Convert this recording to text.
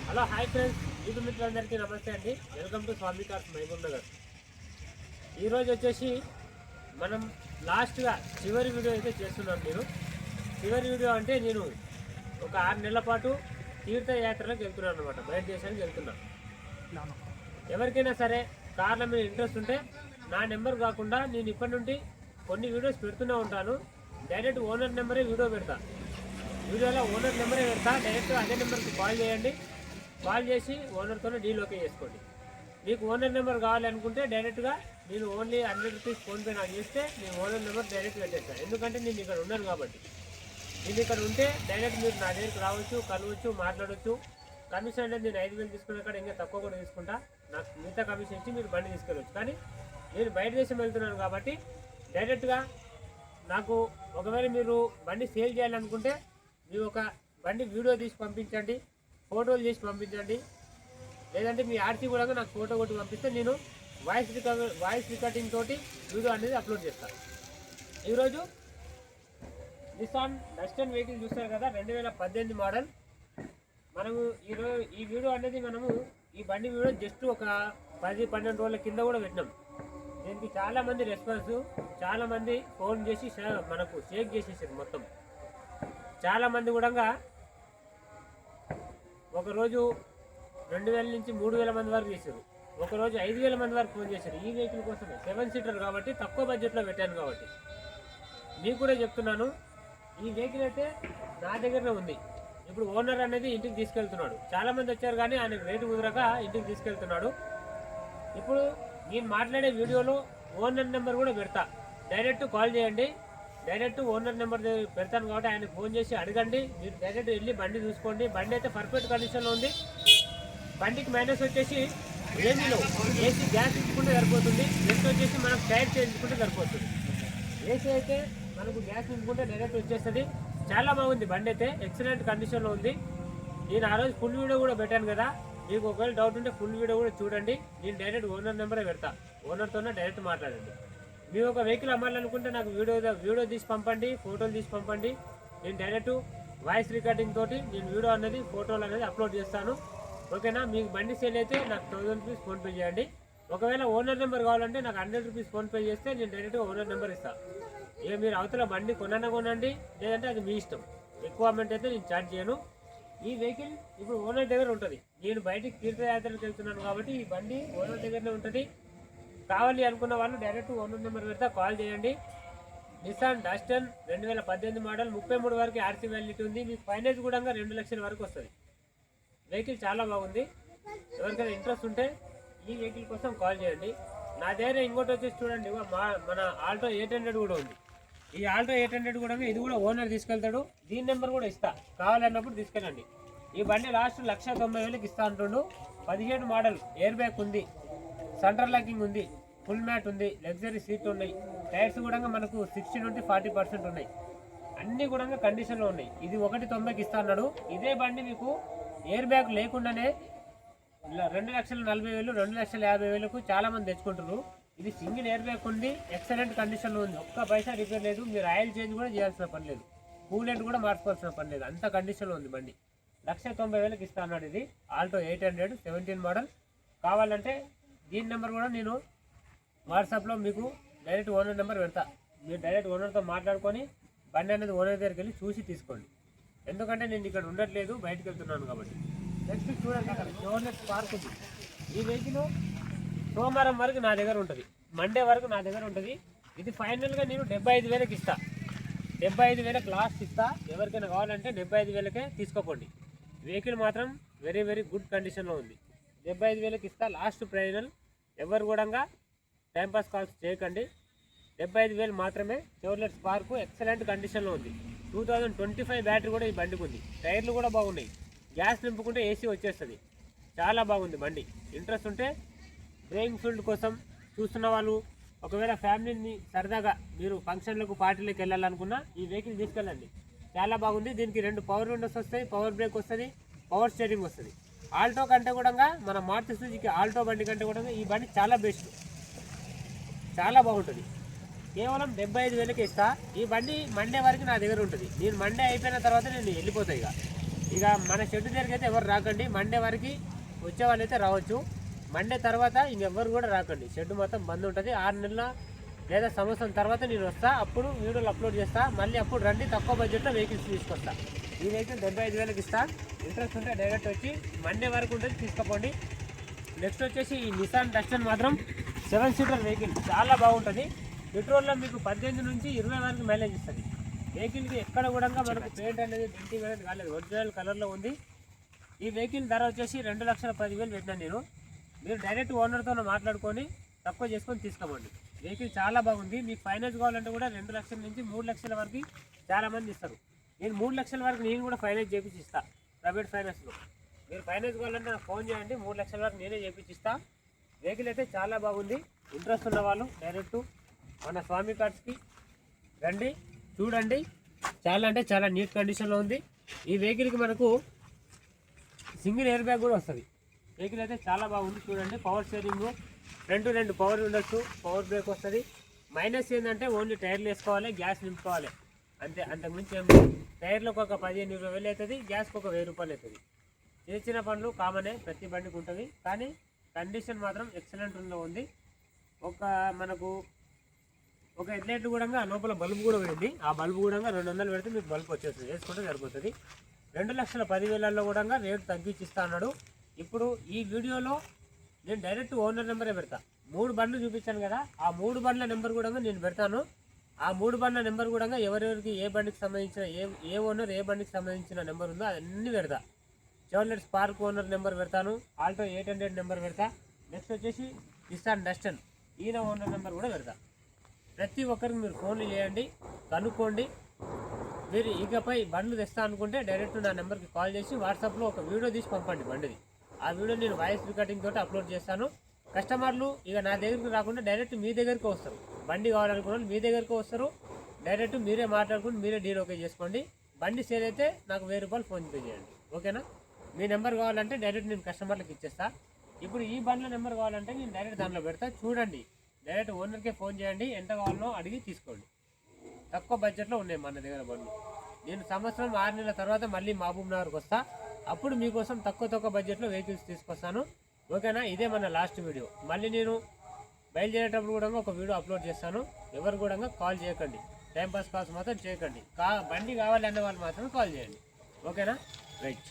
Hello hi friends, YouTube మిత్రులందరికీ నమస్తే అండి. Welcome to Swami cars Mahabubnagar. ఈరోజు వచ్చేసి మనం లాస్ట్గా చివరి వీడియో అయితే చేస్తున్నాను. చివరి వీడియో అంటే నేను ఒక 6 నెలల పాటు తీర్థయాత్రలకు వెళ్తున్నాను అనమాట. బయట దేశానికి వెళ్తున్నాను. ఎవరికైనా సరే కార్ల మీద ఇంట్రెస్ట్ ఉంటే నా నెంబర్ కాకుండా నేను ఇప్పటి నుండి కొన్ని వీడియోస్ పెడుతూనే ఉంటాను. డైరెక్ట్ ఓనర్ నెంబరే వీడియో పెడతా. వీడియోలో ఓనర్ నెంబరే పెడతా. డైరెక్ట్ అదే నెంబర్కి కాల్ చేయండి. కాల్ చేసి ఓనర్తోనే డీల్ ఓకే చేసుకోండి. మీకు ఓనర్ నెంబర్ కావాలనుకుంటే డైరెక్ట్గా నేను ఓన్లీ 100 రూపీస్ ఫోన్పే నాకు చేస్తే నేను ఓనర్ నెంబర్ డైరెక్ట్ పెట్టేస్తాను. ఎందుకంటే నేను ఇక్కడ ఉన్నాను కాబట్టి. నేను ఇక్కడ ఉంటే డైరెక్ట్ మీరు నా దగ్గరికి రావచ్చు, కలవచ్చు, మాట్లాడవచ్చు. కమిషన్ అంటే నేను 5,000 తీసుకునే కాడ ఇంకా తక్కువ కూడా తీసుకుంటా. నాకు మిగతా కమిషన్ ఇచ్చి మీరు బండి తీసుకెళ్ళవచ్చు. కానీ నేను బయట దేశం వెళ్తున్నాను కాబట్టి డైరెక్ట్గా నాకు ఒకవేళ మీరు బండి సేల్ చేయాలనుకుంటే మీరు ఒక బండి వీడియో తీసి పంపించండి, ఫోటోలు చేసి పంపించండి. లేదంటే మీ ఆర్సీ కూడా నాకు ఫోటో కొట్టి పంపిస్తే నేను వాయిస్ రికార్డింగ్ తోటి వీడియో అనేది అప్లోడ్ చేస్తాను. ఈరోజు నిసాన్ డస్టన్ వెహికల్ చూస్తారు కదా, 2018 మోడల్. మనము ఈరోజు ఈ వీడియో అనేది ఈ బండి వీడియో జస్ట్ ఒక 10-12 రోజుల కింద కూడా పెట్టినాం. దీనికి చాలామంది రెస్పాన్స్, చాలామంది ఫోన్ చేసి మనకు షేక్ చేసేసారు మొత్తం. చాలామంది కూడా ఒకరోజు 2,000 నుంచి 3,000 మంది వరకు చేశారు. ఒకరోజు 5,000 మంది వరకు ఫోన్ చేశారు. ఈ వెహికల్ కోసమే 7 సీటర్ కాబట్టి తక్కువ బడ్జెట్లో పెట్టాను కాబట్టి మీకు కూడా చెప్తున్నాను. ఈ వెహికల్ అయితే నా దగ్గరనే ఉంది. ఇప్పుడు ఓనర్ అనేది ఇంటికి తీసుకెళ్తున్నాడు. చాలామంది వచ్చారు కానీ ఆయనకు రేటు కుదరక ఇంటికి తీసుకెళ్తున్నాడు. ఇప్పుడు నేను మాట్లాడే వీడియోలో ఓనర్ నెంబర్ కూడా పెడతా. డైరెక్ట్ కాల్ చేయండి. డైరెక్ట్ ఓనర్ నెంబర్ పెడతాను కాబట్టి ఆయనకు ఫోన్ చేసి అడగండి. మీరు డైరెక్ట్ వెళ్ళి బండి చూసుకోండి. బండి అయితే పర్ఫెక్ట్ కండిషన్లో ఉంది. బండికి మైనస్ వచ్చేసి ఏమీలో ఏసీ గ్యాస్ ఇచ్చుకుంటే సరిపోతుంది. నెక్స్ట్ వచ్చేసి మనకు టైర్ చేయించుకుంటే సరిపోతుంది. ఏసీ అయితే మనకు గ్యాస్ ఇచ్చుకుంటే డైరెక్ట్ వచ్చేస్తుంది. చాలా బాగుంది బండి అయితే, ఎక్సలెంట్ కండిషన్లో ఉంది. నేను ఆ రోజు ఫుల్ వీడియో కూడా పెట్టాను కదా, మీకు ఒకవేళ డౌట్ ఉంటే ఫుల్ వీడియో కూడా చూడండి. నేను డైరెక్ట్ ఓనర్ నెంబరే పెడతా. ఓనర్తోనే డైరెక్ట్ మాట్లాడండి. మీరు ఒక వెహికల్ అమ్మాలనుకుంటే నాకు వీడియో తీసి పంపండి, ఫోటోలు తీసి పంపండి. నేను డైరెక్ట్ వాయిస్ రికార్డింగ్ తోటి నేను వీడియో అనేది, ఫోటోలు అనేది అప్లోడ్ చేస్తాను. ఓకేనా? మీకు బండి సేల్ అయితే నాకు 1,000 రూపీస్ ఫోన్పే చేయండి. ఒకవేళ ఓనర్ నెంబర్ కావాలంటే నాకు 100 రూపీస్ ఫోన్పే చేస్తే నేను డైరెక్ట్గా ఓనర్ నెంబర్ ఇస్తాను. ఇక మీరు అవతల బండి కొనండి, లేదంటే అది మీ ఇష్టం. ఎక్కువ అమౌంట్ అయితే నేను ఛార్జ్ చేయను. ఈ వెహికల్ ఇప్పుడు ఓనర్ దగ్గర ఉంటుంది. నేను బయటికి తీర్థయాత్రలకు వెళ్తున్నాను కాబట్టి ఈ బండి ఓనర్ దగ్గరనే ఉంటుంది. కావాలి అనుకున్న వాళ్ళు డైరెక్ట్ ఓనర్ నెంబర్ పెడతా, కాల్ చేయండి. నిసాన్ డస్టన్ 2018 మోడల్, 33 వరకు ఆర్సీ వ్యాలిటీ ఉంది. మీకు ఫైనాన్స్ కూడా 2 లక్షల వరకు వస్తుంది. వెహికల్ చాలా బాగుంది. ఎవరికైనా ఇంట్రెస్ట్ ఉంటే ఈ వెహికల్ కోసం కాల్ చేయండి. నా దగ్గర ఇంకోటి వచ్చేసి చూడండి, మన ఆల్టో 800 కూడా ఉంది. ఈ ఆల్టో 800 కూడా ఇది కూడా ఓనర్ తీసుకెళ్తాడు. దీని నెంబర్ కూడా ఇస్తా, కావాలన్నప్పుడు తీసుకెళ్ళండి. ఈ బండి లాస్ట్ 1,90,000కి ఇస్తా అంటుండు. 17 మోడల్, ఎయిర్ బ్యాగ్ ఉంది, సెంటర్ లాకింగ్ ఉంది, ఫుల్ మ్యాట్ ఉంది, లగ్జరీ సీట్ ఉన్నాయి. టైర్స్ కూడా మనకు 60 నుండి 40% ఉన్నాయి. అన్నీ కూడా కండిషన్లో ఉన్నాయి. ఇది 1,90,000కి ఇస్తా అన్నాడు. ఇదే బండి మీకు ఎయిర్ బ్యాగ్ లేకుండానే 2,40,000, 2,50,000కు చాలామంది తెచ్చుకుంటారు. ఇది సింగిల్ ఎయిర్ బ్యాగ్ ఉంది, ఎక్సలెంట్ కండిషన్లో ఉంది. ఒక్క పైసా రిపేర్ లేదు. మీరు ఆయిల్ చేంజ్ కూడా చేయాల్సిన పని లేదు, కూలెంట్ కూడా మార్చుకోవాల్సిన పని లేదు. అంత కండిషన్లో ఉంది బండి. 1,90,000కి ఇస్తా అన్నాడు. ఇది ఆల్టో 800 17 మోడల్. కావాలంటే దీని నెంబర్ కూడా నేను వాట్సాప్లో మీకు డైరెక్ట్ ఓనర్ నెంబర్ పెడతా. మీరు డైరెక్ట్ ఓనర్తో మాట్లాడుకొని బండి అనేది ఓనర్ దగ్గరికి వెళ్ళి చూసి తీసుకోండి. ఎందుకంటే నేను ఇక్కడ ఉండట్లేదు, బయటకు వెళ్తున్నాను కాబట్టి. నెక్స్ట్ చూడండి, అక్కడ షోర్నెట్ పార్క్ ఉంది. ఈ వెహికల్ సోమవారం వరకు నా దగ్గర ఉంటుంది, మండే వరకు నా దగ్గర ఉంటుంది. ఇది ఫైనల్గా నేను 75,000కి ఇస్తా. 75,000కి లాస్ట్ ఇస్తా. ఎవరికైనా కావాలంటే 75,000కే తీసుకోపోండి. వెహికల్ మాత్రం వెరీ వెరీ గుడ్ కండిషన్లో ఉంది. 75,000కి ఇస్తా లాస్ట్ ఫైనల్. ఎవరు కూడా టైంపాస్ కాల్స్ చేయకండి. 75,000 మాత్రమే. షోర్నెట్ పార్క్ ఎక్సలెంట్ కండిషన్లో ఉంది. 2025 బ్యాటరీ కూడా ఈ బండికి ఉంది. టైర్లు కూడా బాగున్నాయి. గ్యాస్ నింపుకుంటే ఏసీ వచ్చేస్తుంది. చాలా బాగుంది బండి. ఇంట్రెస్ట్ ఉంటే డ్రైవింగ్ ఫీల్డ్ కోసం చూస్తున్న వాళ్ళు, ఒకవేళ ఫ్యామిలీని సరదాగా మీరు ఫంక్షన్లకు పార్టీలకు వెళ్ళాలనుకున్నా ఈ వెహికల్ తీసుకెళ్ళండి. చాలా బాగుంది. దీనికి 2 పవర్ విండోస్ వస్తాయి, పవర్ బ్రేక్ వస్తుంది, పవర్ స్టీరింగ్ వస్తుంది. ఆల్టో కంటే కూడా మన మారుతి సుజుకి ఆల్టో బండి కంటే కూడా ఈ బండి చాలా బెస్ట్, చాలా బాగుంటుంది. కేవలం 75,000కి ఇస్తా. ఈ బండి మండే వరకు నా దగ్గర ఉంటుంది. నేను మండే అయిపోయిన తర్వాత నేను వెళ్ళిపోతాయి. ఇక ఇక మన షెడ్ దగ్గరికి అయితే ఎవరు రాకండి. మండే వరకు వచ్చే వాళ్ళు అయితే రావచ్చు. మండే తర్వాత ఇంకెవ్వరు కూడా రాకండి. షెడ్ మొత్తం బంద్ ఉంటుంది. 6 నెలల లేదా సంవత్సరం తర్వాత నేను వస్తా, అప్పుడు వీడియోలు అప్లోడ్ చేస్తా. మళ్ళీ అప్పుడు రండి, తక్కువ బడ్జెట్లో వెహికల్స్ తీసుకొస్తా. ఈ వెహికల్ 75,000కి ఇస్తా. ఇంట్రెస్ట్ ఉంటే డైరెక్ట్ వచ్చి మండే వరకు ఉంటుంది, తీసుకుపోండి. నెక్స్ట్ వచ్చేసి ఈ నిసాన్ డస్టర్ మాత్రం 7 సీటర్ వెహికల్ చాలా బాగుంటుంది. పెట్రోల్లో మీకు 18 నుంచి 20 వరకు మైలేజ్ ఇస్తుంది. వెహికల్కి ఎక్కడ కూడా మనకు పెయింట్ అనేది డెంటింగ్ అనేది కాలేదు, ఒరిజినల్ కలర్లో ఉంది. ఈ వెహికల్ ధర వచ్చేసి 2,10,000 పెట్టినాను నేను. మీరు డైరెక్ట్ ఓనర్తో మాట్లాడుకొని తక్కువ చేసుకొని తీసుకోండి. వెహికల్ చాలా బాగుంది. మీకు ఫైనాన్స్ కావాలంటే కూడా 2 లక్షల నుంచి 3 లక్షల వరకు చాలామంది ఇస్తారు. నేను 3 లక్షల వరకు నేను కూడా ఫైనాన్స్ చేపించి ఇస్తాను ప్రైవేట్ ఫైనాన్స్లో. మీరు ఫైనాన్స్ కావాలంటే నాకు ఫోన్ చేయండి, 3 లక్షల వరకు నేనే చేపించి ఇస్తాను. వెహికల్ అయితే చాలా బాగుంది. ఇంట్రెస్ట్ ఉన్న వాళ్ళు డైరెక్ట్ మన స్వామి కార్డ్స్కి రండి, చూడండి. చాలా అంటే చాలా నీట్ కండిషన్లో ఉంది. ఈ వెహికల్కి మనకు సింగిల్ ఎయిర్ బ్యాగ్ కూడా వస్తుంది. వెహికల్ అయితే చాలా బాగుంది. చూడండి, పవర్ స్టీరింగ్, ఫ్రంట్ 2 పవర్ ఉండొచ్చు, పవర్ బ్రేక్ వస్తుంది. మైనస్ ఏంటంటే ఓన్లీ టైర్లు వేసుకోవాలి, గ్యాస్ నింపుకోవాలి అంతే. అంతకుమించి ఏం లేదు. టైర్లకు ఒక 15-20 వేలు అవుతుంది, గ్యాస్కి ఒక 1000 రూపాయలు అవుతుంది. చిన్న చిన్న పనులు కామనే, ప్రతి బండికి ఉంటుంది. కానీ కండిషన్ మాత్రం ఎక్సలెంట్లో ఉంది. మనకు ఒక హెడ్లైట్ కూడా లోపల బల్బు కూడా పోయింది. ఆ బల్బు కూడా 200 పెడితే మీకు బల్బు వచ్చేస్తుంది, వేసుకుంటే సరిపోతుంది. 2,10,000 కూడా రేటు తగ్గించి ఇస్తా అన్నాడు. ఇప్పుడు ఈ వీడియోలో నేను డైరెక్ట్ ఓనర్ నెంబరే పెడతా. 3 బండ్లు చూపించాను కదా, ఆ 3 బండ్ల నెంబర్ కూడా నేను పెడతాను. ఆ 3 బండ్ల నెంబర్ కూడా ఎవరెవరికి ఏ బండికి సంబంధించిన ఏ ఓనర్ ఏ బండికి సంబంధించిన నెంబర్ ఉందో అన్నీ పెడతా. చెవర్లెట్ స్పార్క్ ఓనర్ నెంబర్ పెడతాను, ఆల్టో 800 నెంబర్ పెడతా. నెక్స్ట్ వచ్చేసి నిసాన్ డస్టర్ ఈయన ఓనర్ నెంబర్ కూడా పెడతా. ప్రతి ఒక్కరికి మీరు ఫోన్లు చేయండి, కనుక్కోండి. మీరు ఇకపై బండ్లు తెస్తా అనుకుంటే డైరెక్ట్ నా నెంబర్కి కాల్ చేసి వాట్సాప్లో ఒక వీడియో తీసి పంపండి బండిది. ఆ వీడియో నేను వాయిస్ రికార్డింగ్ తోటి అప్లోడ్ చేస్తాను. కస్టమర్లు ఇక నా దగ్గరికి రాకుండా డైరెక్ట్ మీ దగ్గరికి వస్తారు. బండి కావాలనుకున్న మీ దగ్గరికి వస్తారు. డైరెక్ట్ మీరే మాట్లాడుకుని మీరే డీల్ ఓకే చేసుకోండి. బండి సేల్ అయితే నాకు 1000 రూపాయలు ఫోన్ పే చేయండి, ఓకేనా? మీ నెంబర్ కావాలంటే డైరెక్ట్ నేను కస్టమర్లకు ఇచ్చేస్తా. ఇప్పుడు ఈ బండ్ల నెంబర్ కావాలంటే నేను డైరెక్ట్ దాంట్లో పెడతా. చూడండి, డైరెక్ట్ ఓనర్కే ఫోన్ చేయండి, ఎంత కావాలో అడిగి తీసుకోండి. తక్కువ బడ్జెట్లో ఉన్నాయి మన దగ్గర బండ్లు. నేను సంవత్సరం 6 నెలల తర్వాత మళ్ళీ మహబూబ్ నగర్కి వస్తా. అప్పుడు మీకోసం తక్కువ బడ్జెట్లో వెహికల్స్ తీసుకొస్తాను, ఓకేనా? ఇదే మన లాస్ట్ వీడియో. మళ్ళీ నేను బయలుదేరేటప్పుడు కూడా ఒక వీడియో అప్లోడ్ చేస్తాను. ఎవరు కూడా కాల్ చేయకండి, టైంపాస్ కాల్స్ మాత్రం చేయకండి. బండి కావాలి అనే వాళ్ళు మాత్రం కాల్ చేయండి, ఓకేనా? రైట్.